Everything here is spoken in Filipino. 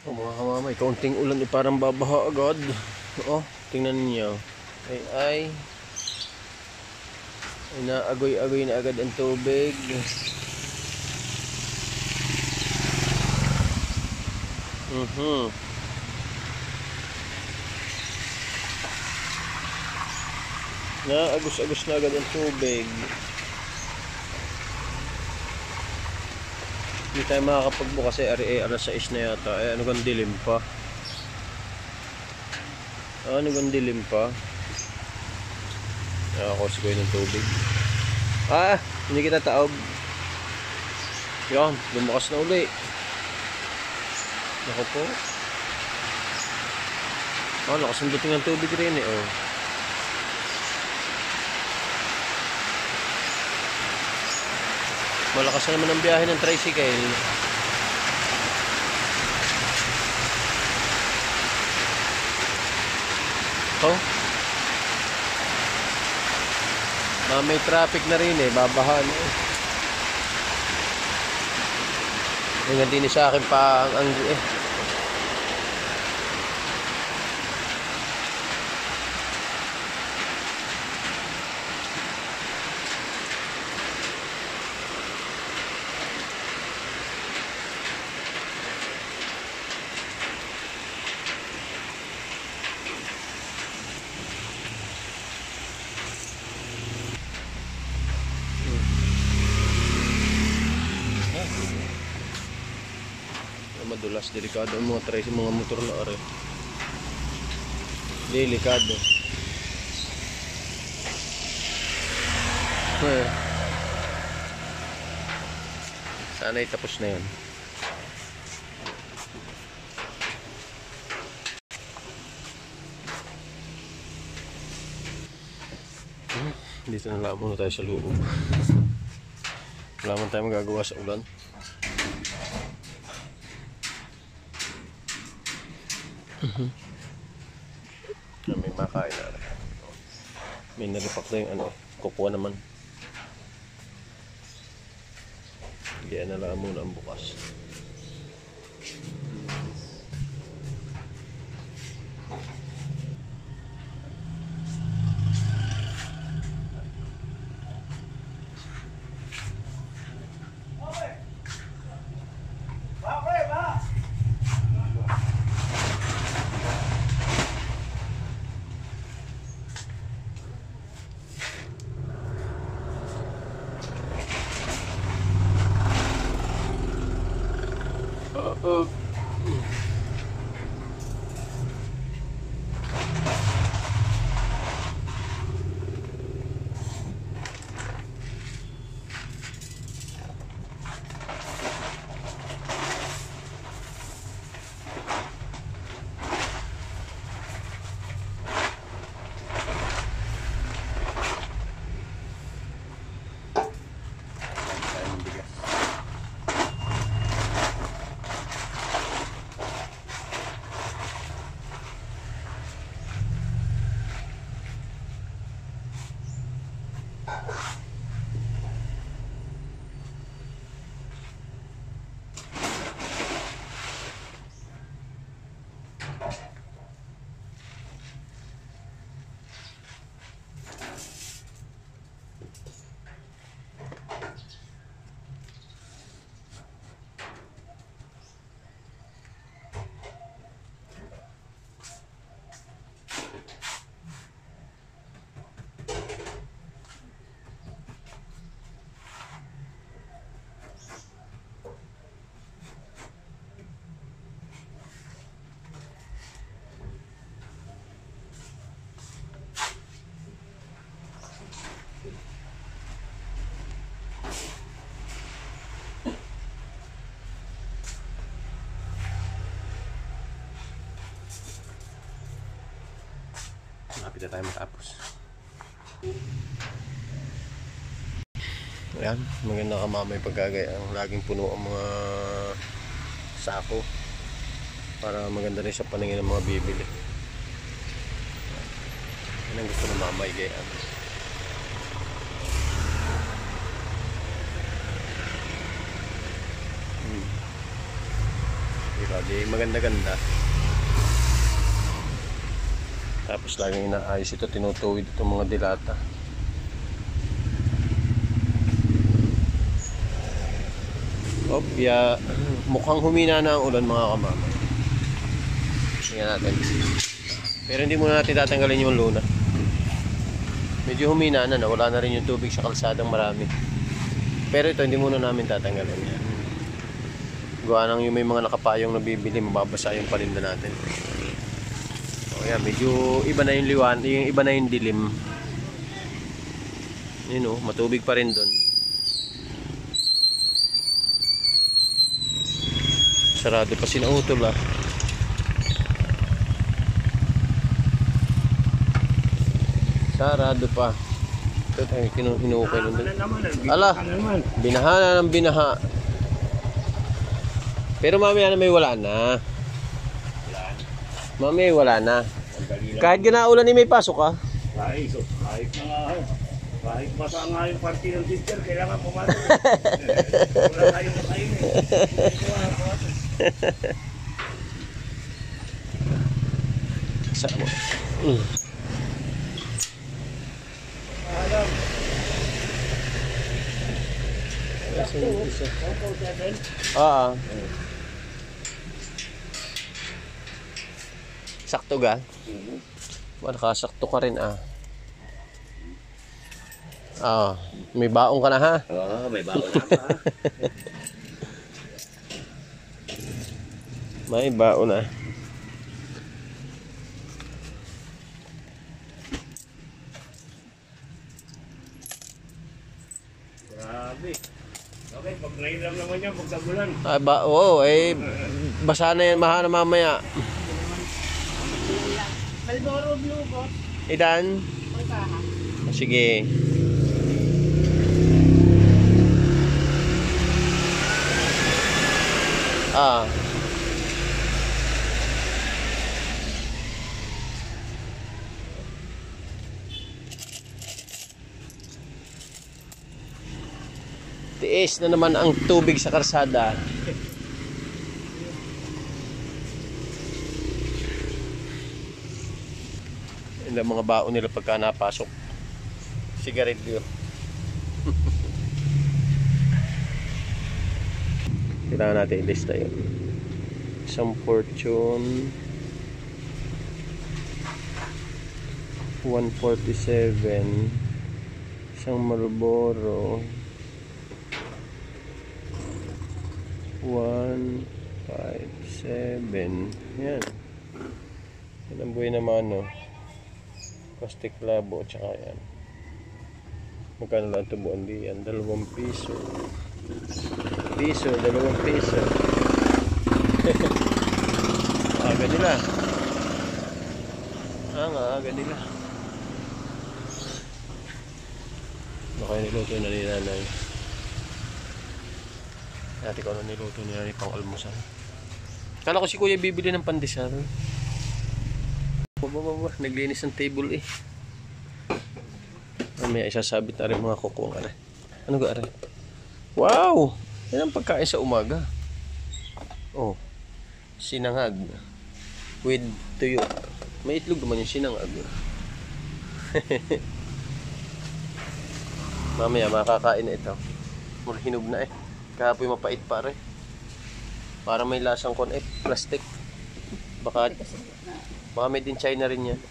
Oh, mga kamamay, kaunting ulan parang babaha agad. Oh, tingnan niyo. Ay naagoy-agoy na agad ang tubig. Naagos-agos na agad ang tubig. Hindi tayo makakapagbukas alas 6 na yata. Ano kang dilim pa? Ano kang dilim pa? Nakakos ko yun ng tubig. Hindi kita taob. Yan, lumakas na uli. Naku po. Lakas ang dating ng tubig rin eh. Oh. Malakas na naman ang biyahe ng tricycle. Oh. May traffic na rin eh, babahan eh. Yung hindi sa akin pa ang eh. Madulas, delikado ang mga tricycle, mga motor na are. Delikado. Sana'y tapos na yan. Dito na lang muna tayo sa loob. Wala man tayo magagawa sa ulan. May makain na rin. May naripak na yung kukuha naman. Kaya na lang muna ang bukas. Malapit na tayo matapos. Ayan, maganda kamamay pagkagaya ang laging puno ang mga sako para maganda rin sa paningin ng mga bibili. Yan ang gusto ng mamay gayaan. Diba? Di maganda-ganda. Tapos laging inaayos ito, tinutuwid itong mga dilata. Opya, mukhang humina na ang ulan mga kamama. Tingnan natin. Pero hindi muna natin tatanggalin yung luna. Medyo humina na, wala na rin yung tubig sa kalsadang marami. Pero ito hindi muna namin tatanggalin yan. Gawa nang yung may mga nakapayong nabibili, mababasa yung palinda natin. O yan, medyo iba na yung liwan, yung iba na yung dilim. Yun o, matubig pa rin doon. Sarado pa sinautol ah. Sarado pa. Ito tayo hinukay nun doon. Ala, binaha na ng binaha. Pero mamaya na may wala na. Mamaya wala na. Kahit ginaulan ni may pasok ka. Kahit na nga ako. Kahit basa nga yung party ng teacher, kailangan pumasok. Wala tayong makain eh. Saan mo? Alam. Sakto ga? Nakasakto ka rin ah. May baong ka na ha? Oo, may baon na pa. May baon na. Grabe. Okay, pag nairam naman yan, pag sagulan. Oo, basa na yan, mahana mamaya. Malboro Blue boss. Idan? Sige. Tiis na naman ang tubig sa karsada. Yung mga baon nila pagka napasok. Sigarilyo. Kailangan natin ilista yun. Isang Fortune 147, isang Marlboro 157. Yan. Yan ang buhay naman, no? Plastic labo, tsaka yan. Magkano lang ito buwan diyan? 2 piso. Piso, 2 piso. Aga nila. Aga nila. Baka niluto na ni nanay. Natin ko ano niluto ni nanay pang almusal. Kala ko si kuya bibili ng pandesal. Naglinis ng table eh. May isasabit na rin mga kuko. Ano ga rin? Wow! Yan ang pagkain sa umaga. Oh, sinangag with tuyo. May itlog naman yung sinangag. Mamaya makakain na ito. Mula hinog na eh. Kahapoy mapait pa rin. Para may lasang kon plastic. Baka made in China rin yan.